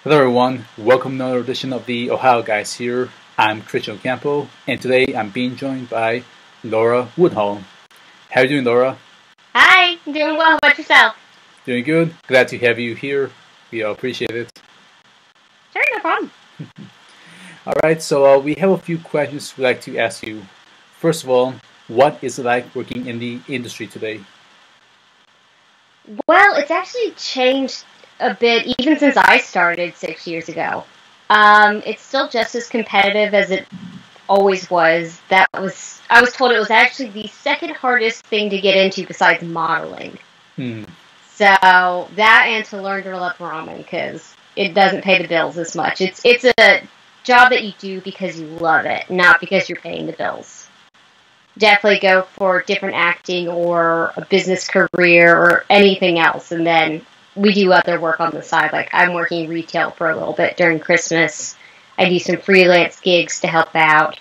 Hello everyone, welcome to another edition of the Ohio Guys here. I'm Christian Ocampo, and today I'm being joined by Lara Woodhull. How are you doing, Laura? Hi, I'm doing well. How about yourself? Doing good. Glad to have you here. We appreciate it. Sure, no problem. Alright, so we have a few questions we'd like to ask you. First of all, what is it like working in the industry today? Well, it's actually changed a bit even since I started 6 years ago. It's still just as competitive as it always was. I was told it was actually the second hardest thing to get into besides modeling. Hmm. So that and to learn to love ramen because it doesn't pay the bills as much. It's a job that you do because you love it, not because you're paying the bills. Definitely go for different acting or a business career or anything else. And then we do other work on the side. Like I'm working retail for a little bit during Christmas. I do some freelance gigs to help out.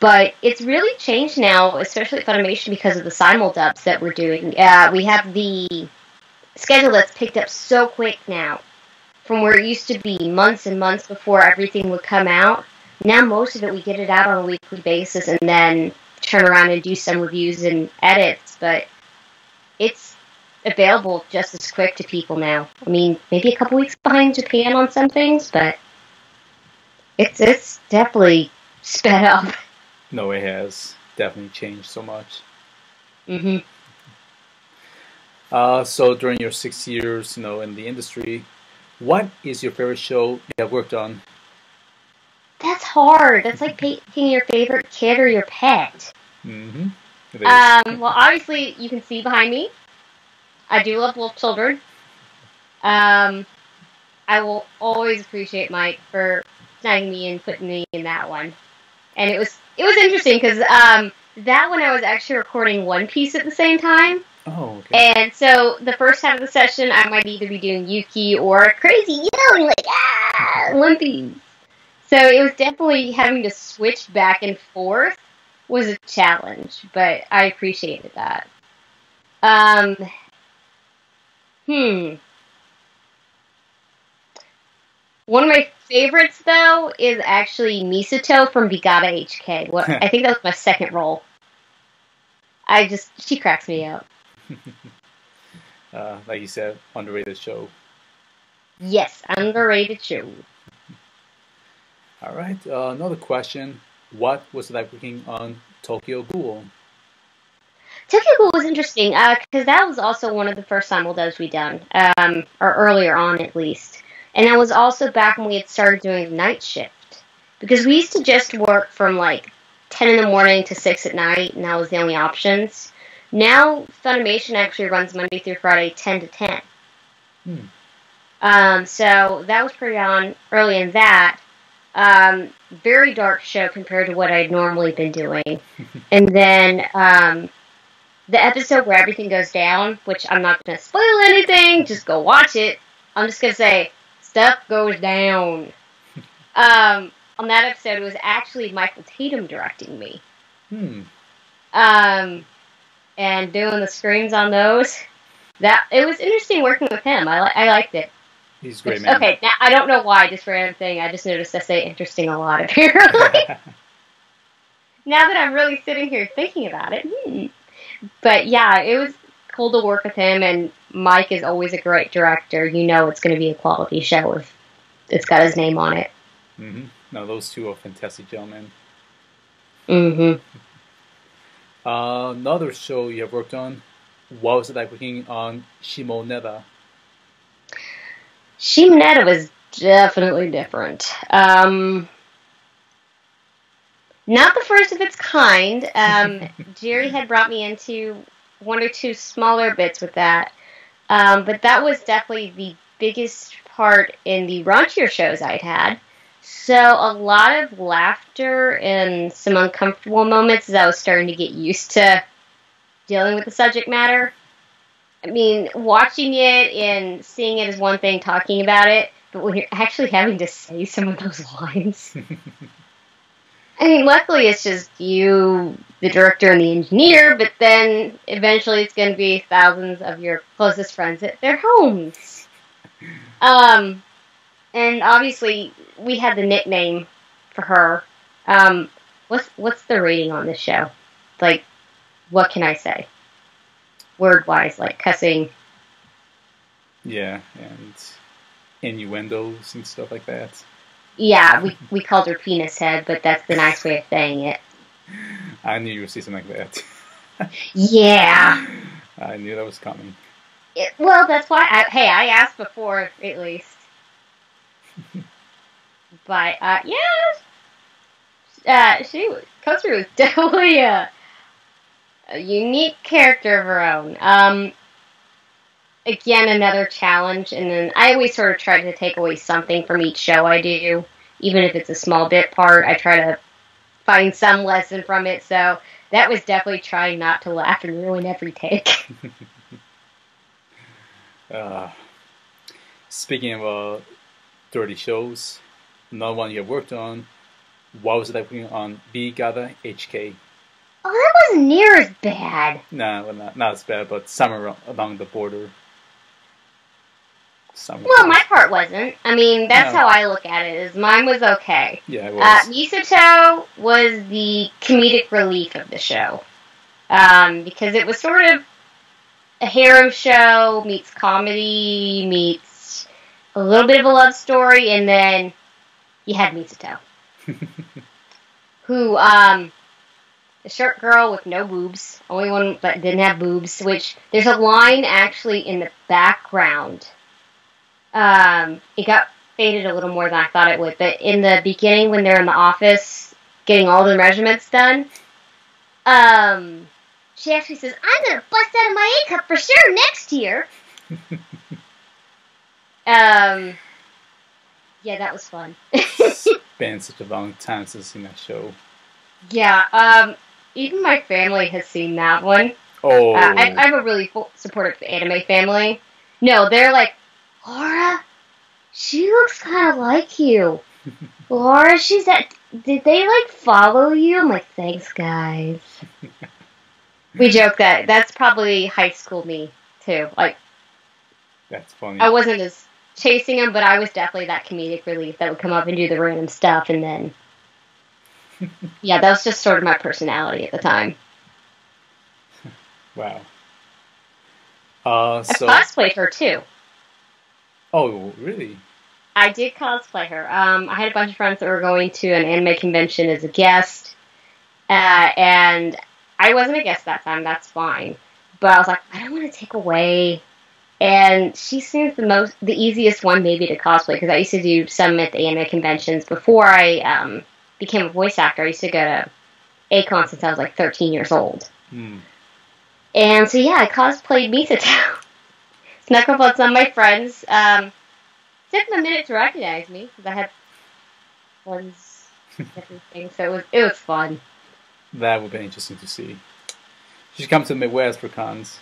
But it's really changed now, especially at Funimation because of the simuldubs that we're doing. We have the schedule that's picked up so quick now. From where it used to be months and months before everything would come out. Now most of it we get it out on a weekly basis and then turn around and do some reviews and edits, but it's available just as quick to people now. I mean, maybe a couple weeks behind Japan on some things, but it's definitely sped up. No, it has definitely changed so much. Mm-hmm. So during your 6 years, in the industry, what is your favorite show you have worked on? That's hard. That's like picking your favorite kid or your pet. Mm-hmm. It is. Well, obviously, you can see behind me. I do love little children. I will always appreciate Mike for snagging me and putting me in that one. And it was interesting because that one I was actually recording One Piece at the same time. Oh, okay. And so the first half of the session, I might either be doing Yuki or crazy yelling like One Piece. So it was definitely having to switch back and forth was a challenge, but I appreciated that. One of my favorites, though, is actually Misato from Bigata HK. I think that was my second role. She cracks me up. Like you said, underrated show. Yes, underrated show. All right. Another question. What was it like working on Tokyo Ghoul? Tokyo Ghoul was interesting because that was also one of the first simuldubs we done, or earlier on at least. And that was also back when we had started doing night shift. Because we used to just work from like 10 in the morning to 6 at night, and that was the only options. Now, Funimation actually runs Monday through Friday, 10 to 10. So that was pretty on early in that. Very dark show compared to what I'd normally been doing. And then the episode where everything goes down, which I'm not going to spoil anything, just go watch it. I'm just going to say, stuff goes down. On that episode, it was actually Michael Tatum directing me. And doing the screens on those. It was interesting working with him. I liked it. He's a great man. Okay, now I don't know why, just random thing. I just noticed I say interesting a lot, apparently. Now that I'm really sitting here thinking about it. But yeah, it was cool to work with him, and Mike is always a great director. You know it's going to be a quality show if it's got his name on it. Mm-hmm. No, those two are fantastic gentlemen. Mm-hmm. Another show you have worked on, what was it like working on Shimoneta? Shimoneta was definitely different. Not the first of its kind. Jerry had brought me into one or two smaller bits with that. But that was definitely the biggest part in the raunchier shows I'd had. So a lot of laughter and some uncomfortable moments as I was starting to get used to dealing with the subject matter. I mean, watching it and seeing it is one thing, talking about it, but when you're actually having to say some of those lines. I mean, luckily it's just you, the director, and the engineer, but then eventually it's going to be thousands of your closest friends at their homes. And obviously, we had the nickname for her. What's the rating on this show? Like, what can I say? Word-wise, like cussing. Yeah, and innuendos and stuff like that. Yeah, we called her Penis Head, but that's the nice way of saying it. I knew you would say something like that. Yeah. I knew that was coming. Well, that's why. I asked before at least. But yeah, Kosru was definitely a unique character of her own. Again, another challenge, and then I always sort of try to take away something from each show I do, even if it's a small bit part. I try to find some lesson from it. So that was definitely trying not to laugh and ruin every take. Speaking of dirty shows, another one you have worked on. What was it like working on B Gada HK? Oh, that wasn't near as bad. Nah, well, not as bad, but somewhere along the border. Well, my part wasn't. I mean, that's No. how I look at it, is mine was okay. Yeah, it was. Misato was the comedic relief of the show. Because it was sort of a harem show, meets comedy, meets a little bit of a love story, and then you had Misato. Who, a short girl with no boobs, only one that didn't have boobs, which there's a line actually in the background. It got faded a little more than I thought it would, but in the beginning when they're in the office getting all the measurements done, she actually says, "I'm gonna bust out of my A cup for sure next year." Yeah, that was fun. It's been such a long time since I've seen that show. Yeah, even my family has seen that one. Oh. I have a really supportive anime family. No, they're like, "Laura, she looks kind of like you. Laura, did they, like, follow you?" I'm like, "Thanks, guys." We joke that that's probably high school me, too. Like, that's funny. I wasn't as chasing them, but I was definitely that comedic relief that would come up and do the random stuff, and then... Yeah, that was just sort of my personality at the time. Wow. I cosplayed her, too. Oh, really? I did cosplay her. I had a bunch of friends that were going to an anime convention as a guest, and I wasn't a guest that time. That's fine, but I was like, I don't want to take away. And she seems the easiest one maybe to cosplay, because I used to do some at the anime conventions before I became a voice actor. I used to go to A-Con since I was like 13 years old. And so yeah, I cosplayed Misato. Snuck up on some of my friends. Took them a minute to recognize me because I had ones, everything. So it was fun. That would be interesting to see. You should come to the Midwest for cons.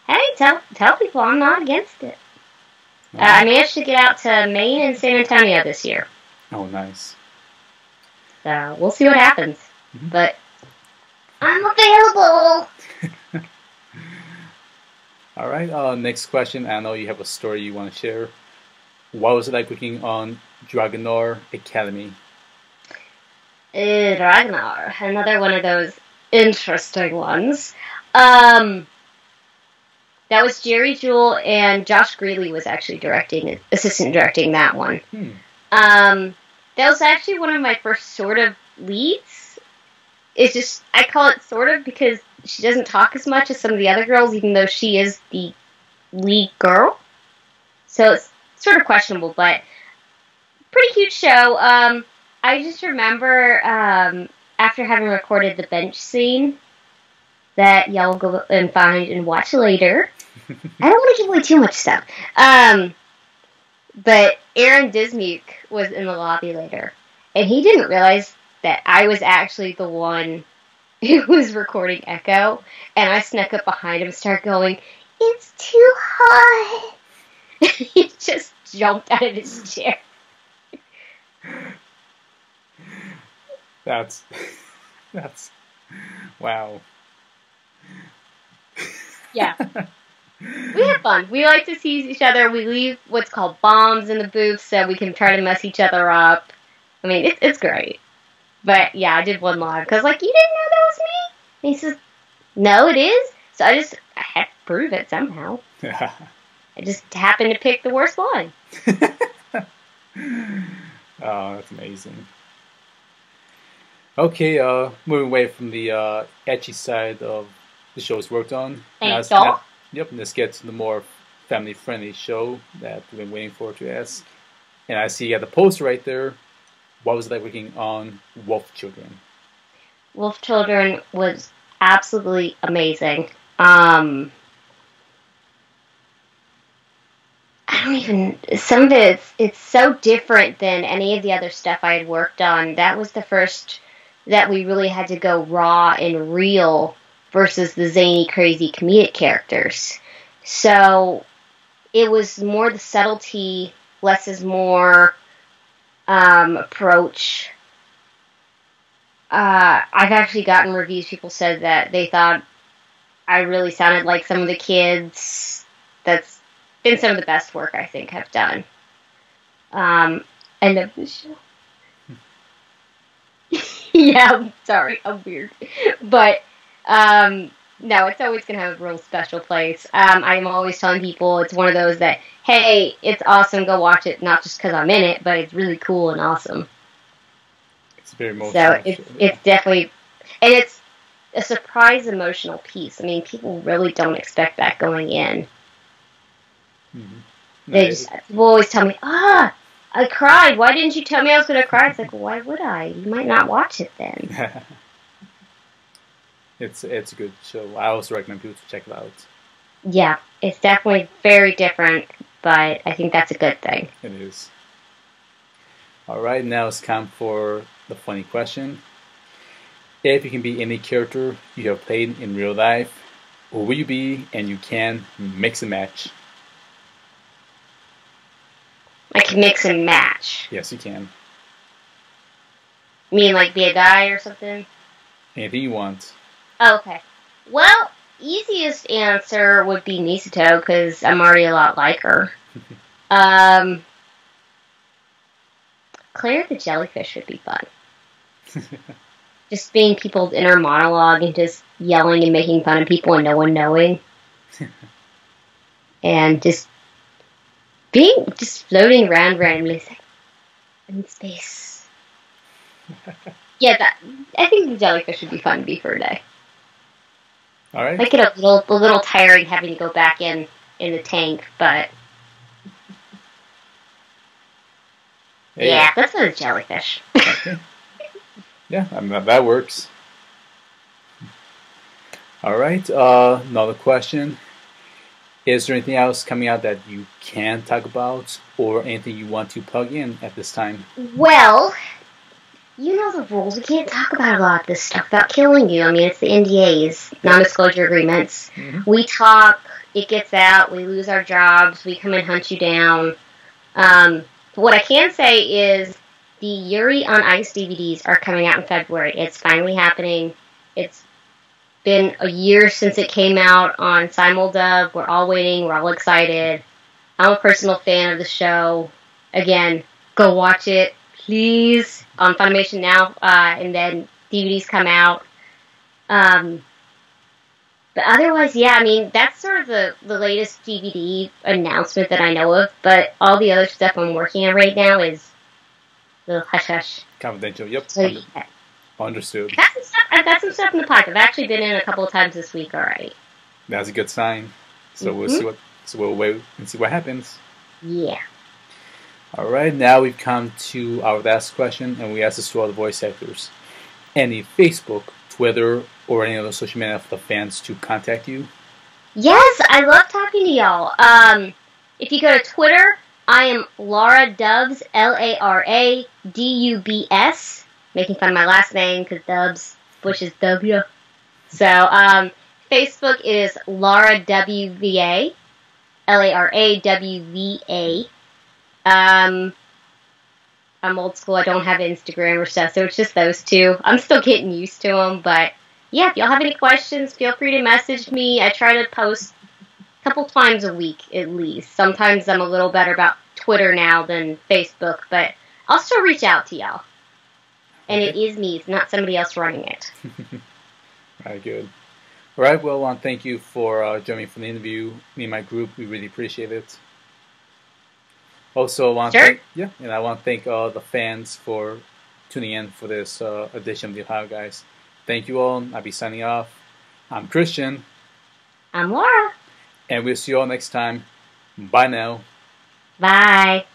Hey, tell people I'm not against it. I managed to get out to Maine and San Antonio this year. Oh, nice. So we'll see what happens. But I'm available. All right. Next question. I know you have a story you want to share. What was it like working on Dragonor Academy? Dragonor, another one of those interesting ones. That was Jerry Jewell, and Josh Greeley was actually assistant directing that one. That was actually one of my first sort of leads. It's just, I call it sort of because she doesn't talk as much as some of the other girls, even though she is the lead girl. So it's sort of questionable, but pretty cute show. I just remember after having recorded the bench scene that y'all will go and find and watch later. I don't want to give away too much stuff. But Aaron Dismuke was in the lobby later, and he didn't realize that I was actually the one who was recording Echo, and I snuck up behind him and started going, "It's too hot." He just jumped out of his chair. That's wow. Yeah. We have fun. We like to tease each other. We leave what's called bombs in the booth so we can try to mess each other up. I mean, it's great. But yeah, I did one live because like, you didn't know that was me? And he says, no, it is. So I had to prove it somehow. I just happened to pick the worst one. Oh, that's amazing. Okay, moving away from the etchy side of the shows worked on. Yep, let's get to the more family-friendly show that we've been waiting for to ask. And I see you got the poster right there. What was it like working on Wolf Children? Wolf Children was absolutely amazing. Some of it's so different than any of the other stuff I had worked on. That was the first that we really had to go raw and real versus the zany, crazy comedic characters. So it was more the subtlety, less is more approach. I've actually gotten reviews. People said that they thought I really sounded like some of the kids. That's been some of the best work I think I've done. I love this show. Yeah, I'm sorry, I'm weird. But, no, it's always going to have a real special place. I'm always telling people it's one of those that, hey, it's awesome, go watch it, not just because I'm in it, but it's really cool and awesome. It's very emotional. So it's definitely, and it's a surprise emotional piece. I mean, people really don't expect that going in. Mm-hmm. People always tell me, I cried. Why didn't you tell me I was going to cry? It's like, well, why would I? You might not watch it then. It's a good show. I also recommend people to check it out. Yeah, it's definitely very different, but I think that's a good thing. It is. All right, now it's time for the funny question. If you can be any character you have played in real life, who will you be? And you can mix and match. I can mix and match. Yes, you can. You mean like be a guy or something? Anything you want. Oh, okay. Well, easiest answer would be Misato, because I'm already a lot like her. Claire the jellyfish would be fun. Just being people's inner monologue and just yelling and making fun of people and no one knowing. And just floating around randomly in space. Yeah, I think the jellyfish would be fun to be for a day. All right. Might get a little tiring having to go back in the tank, but yeah, that's not a jellyfish. Okay. Yeah, I mean, that works. All right. Another question. Is there anything else coming out that you can talk about, or anything you want to plug in at this time? Well, you know the rules. We can't talk about a lot of this stuff about killing you. I mean, it's the NDAs, non-disclosure agreements. Mm-hmm. We talk, it gets out, we lose our jobs, we come and hunt you down. What I can say is the Yuri on Ice DVDs are coming out in February. It's finally happening. It's been a year since it came out on Simuldub. We're all waiting. We're all excited. I'm a personal fan of the show. Again, go watch it, please, on Funimation now, and then DVDs come out. But otherwise, yeah, I mean, that's sort of the latest DVD announcement that I know of, but all the other stuff I'm working on right now is the hush-hush. Confidential, yep. So, yeah. Understood. I've got some stuff in the pipe. I've actually been in a couple of times this week already. That's a good sign. So we'll see we'll wait and see what happens. Yeah. All right, now we've come to our last question, and we ask this to all the voice actors. Any Facebook, Twitter, or any other social media for the fans to contact you? Yes, I love talking to y'all. If you go to Twitter, I am Lara Dubs, LARADUBS. Making fun of my last name because Dubs, Bush is W. So, Facebook is Lara WVA, LARAWVA. I'm old school. I don't have Instagram or stuff, so it's just those two. I'm still getting used to them, but yeah, if y'all have any questions, feel free to message me. I try to post couple times a week at least. Sometimes I'm a little better about Twitter now than Facebook, but I'll still reach out to y'all. And it is me. It's not somebody else running it. All right, good. All right, well, thank you for joining for the interview. Me and my group, we really appreciate it. Also, I want to thank the fans for tuning in for this edition of the Ohio Guys. Thank you all. I'll be signing off. I'm Christian. I'm Laura. And we'll see you all next time. Bye now. Bye.